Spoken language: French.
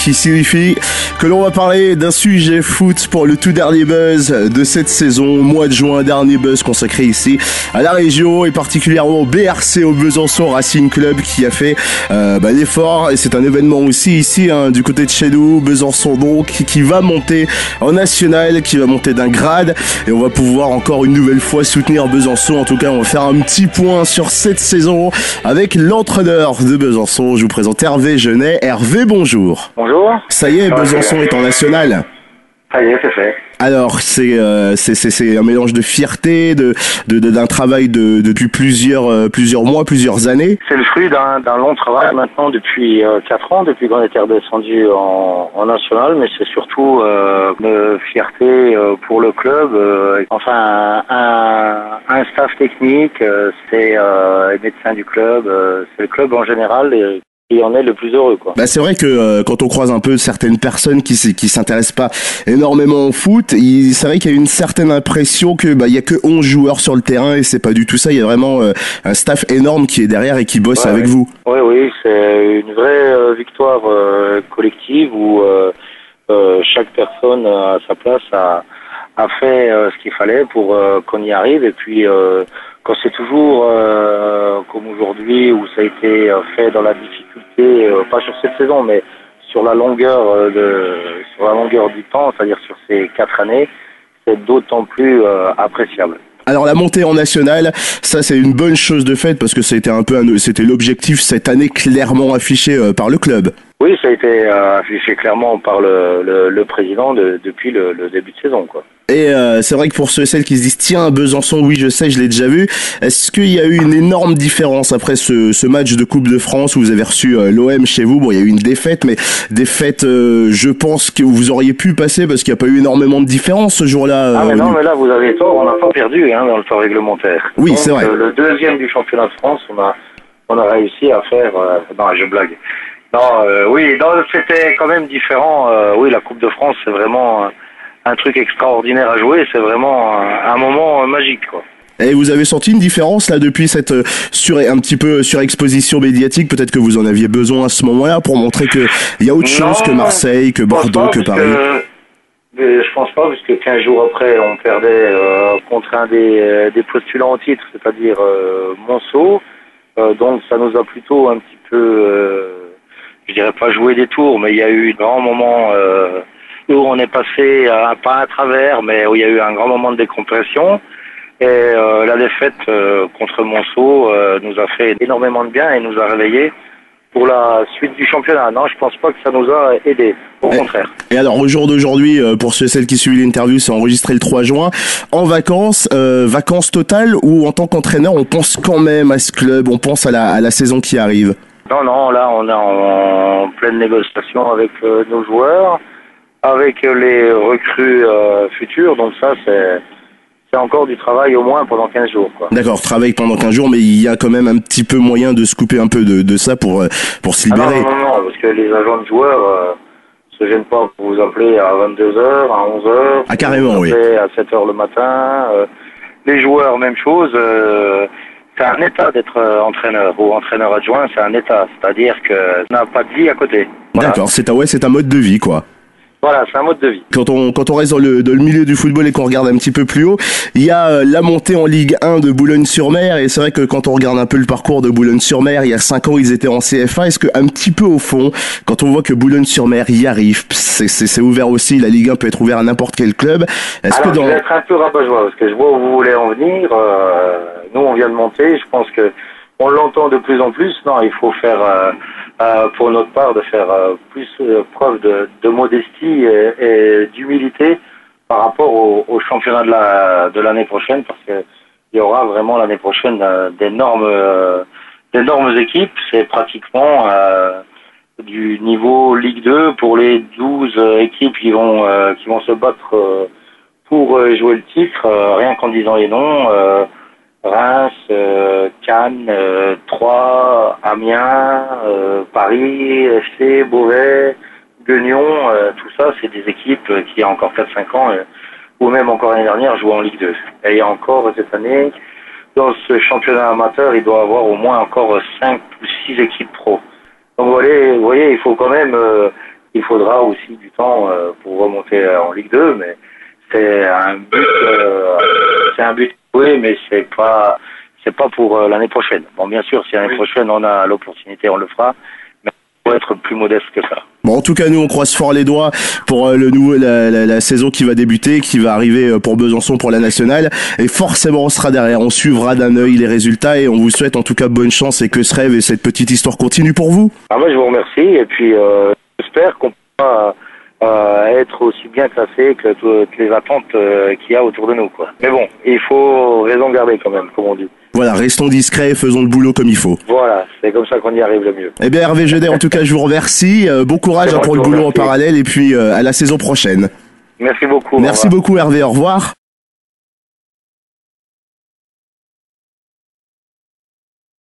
qui signifie que l'on va parler d'un sujet foot pour le tout dernier buzz de cette saison, mois de juin, dernier buzz consacré ici à la région et particulièrement au BRC, au Besançon Racing Club qui a fait l'effort, et c'est un événement aussi ici du côté de chez nous, Besançon donc, qui va monter en national, qui va monter d'un grade, et on va pouvoir encore une nouvelle fois soutenir Besançon. En tout cas, on va faire un petit point sur cette saison avec l'entraîneur de Besançon. Je vous présente Hervé Genet. Hervé, bonjour. Bonjour. Ça y est, Besançon est en national. Ça y est, c'est fait. Alors, c'est un mélange de fierté, d'un travail depuis plusieurs mois, plusieurs années. C'est le fruit d'un long travail maintenant depuis 4 ans, depuis qu'on était redescendu en national, mais c'est surtout une fierté pour le club. Enfin, un staff technique, c'est les médecins du club, c'est le club en général. Et en est le plus heureux, quoi. C'est vrai que quand on croise un peu certaines personnes qui s'intéressent pas énormément au foot, c'est vrai qu'il y a une certaine impression que il y a que 11 joueurs sur le terrain, et c'est pas du tout ça. Il y a vraiment un staff énorme qui est derrière et qui bosse avec vous. Oui, c'est une vraie victoire collective où chaque personne à sa place a fait ce qu'il fallait pour qu'on y arrive. Et puis quand c'est toujours comme aujourd'hui où ça a été fait dans la difficulté, pas sur cette saison, mais sur la longueur du temps, c'est-à-dire sur ces 4 années, c'est d'autant plus appréciable. Alors la montée en national, ça c'est une bonne chose de fait parce que c'était l'objectif cette année clairement affiché par le club. Oui, ça a été affiché clairement par le président depuis le début de saison, quoi. Et c'est vrai que pour ceux et celles qui se disent tiens, Besançon, oui je sais, je l'ai déjà vu, est-ce qu'il y a eu une énorme différence après ce match de Coupe de France où vous avez reçu l'OM chez vous? Bon, il y a eu une défaite, mais défaite je pense que vous auriez pu passer parce qu'il n'y a pas eu énormément de différence ce jour-là. Mais là vous avez tort, on n'a pas perdu dans le temps réglementaire. Oui, c'est vrai. Le deuxième du championnat de France, on a réussi à faire... non, je blague. Non, c'était quand même différent. Oui, la Coupe de France, c'est vraiment un truc extraordinaire à jouer. C'est vraiment un moment magique, quoi. Et vous avez senti une différence là depuis cette un petit peu surexposition médiatique? Peut-être que vous en aviez besoin à ce moment-là pour montrer que il y a autre chose que Marseille, que Bordeaux, que Paris. Je pense pas, parce que 15 jours après, on perdait contre un des postulants au titre, c'est-à-dire Monceau. Donc ça nous a plutôt un petit peu... je dirais pas jouer des tours, mais il y a eu un grand moment où on est passé pas à travers, mais où il y a eu un grand moment de décompression. Et la défaite contre Monceau nous a fait énormément de bien et nous a réveillés pour la suite du championnat. Non, je pense pas que ça nous a aidés. Au contraire. Et alors, au jour d'aujourd'hui, pour ceux et celles qui suivent l'interview, c'est enregistré le 3 juin, en vacances totales, ou en tant qu'entraîneur, on pense quand même à ce club, on pense à la saison qui arrive? Non, là, on est en pleine négociation avec nos joueurs, avec les recrues futures, donc ça, c'est encore du travail au moins pendant 15 jours, quoi. D'accord, travail pendant 15 jours, mais il y a quand même un petit peu moyen de se couper un peu de ça pour se libérer. Non, parce que les agents de joueurs se gênent pas pour vous appeler à 22h, à 11h. Ah, carrément, oui. À 7h le matin. Les joueurs, même chose. C'est un état d'être entraîneur ou entraîneur adjoint, c'est un état. C'est-à-dire que n'a pas de vie à côté. Voilà. D'accord, c'est un mode de vie, quoi. Voilà, c'est un mode de vie. Quand on reste dans le milieu du football et qu'on regarde un petit peu plus haut, il y a la montée en Ligue 1 de Boulogne-sur-Mer, et c'est vrai que quand on regarde un peu le parcours de Boulogne-sur-Mer, il y a 5 ans ils étaient en CFA. Est-ce que un petit peu au fond, quand on voit que Boulogne-sur-Mer y arrive, c'est ouvert aussi, la Ligue 1 peut être ouverte à n'importe quel club. Alors, je vais être un peu rabat-joie parce que je vois où vous voulez en venir. Nous, on vient de monter. Je pense que on l'entend de plus en plus. Non, il faut faire, pour notre part, de faire plus preuve de modestie et d'humilité par rapport au championnat de l'année prochaine, parce que il y aura vraiment l'année prochaine d'énormes équipes. C'est pratiquement du niveau Ligue 2 pour les 12 équipes qui vont se battre pour jouer le titre, rien qu'en disant les noms. Reims, Cannes, Troyes, Amiens, Paris, FC, Beauvais, Guignon, tout ça, c'est des équipes qui, il y a encore 4-5 ans, ou même encore l'année dernière, jouaient en Ligue 2. Et il y a encore cette année, dans ce championnat amateur, il doit y avoir au moins encore 5 ou 6 équipes pro. Donc vous voyez, il faut quand même il faudra aussi du temps pour remonter en Ligue 2, mais c'est un but, oui, mais c'est pas pour l'année prochaine. Bon, bien sûr, si l'année prochaine on a l'opportunité, on le fera, mais il faut être plus modeste que ça. Bon, en tout cas, nous, on croise fort les doigts pour la saison qui va débuter, qui va arriver pour Besançon, pour la nationale. Et forcément, on sera derrière. On suivra d'un œil les résultats et on vous souhaite en tout cas bonne chance et que ce rêve et cette petite histoire continue pour vous. Ah, moi, je vous remercie et puis j'espère qu'on pourra être aussi bien classé que toutes les attentes qu'il y a autour de nous, quoi. Mais bon, il faut raison garder quand même, comme on dit. Voilà, restons discrets et faisons le boulot comme il faut. Voilà, c'est comme ça qu'on y arrive le mieux. Eh bien, Hervé Gedet, en tout cas, je vous remercie. Bon courage pour le boulot en parallèle et puis à la saison prochaine. Merci beaucoup. Merci beaucoup, Hervé. Au revoir.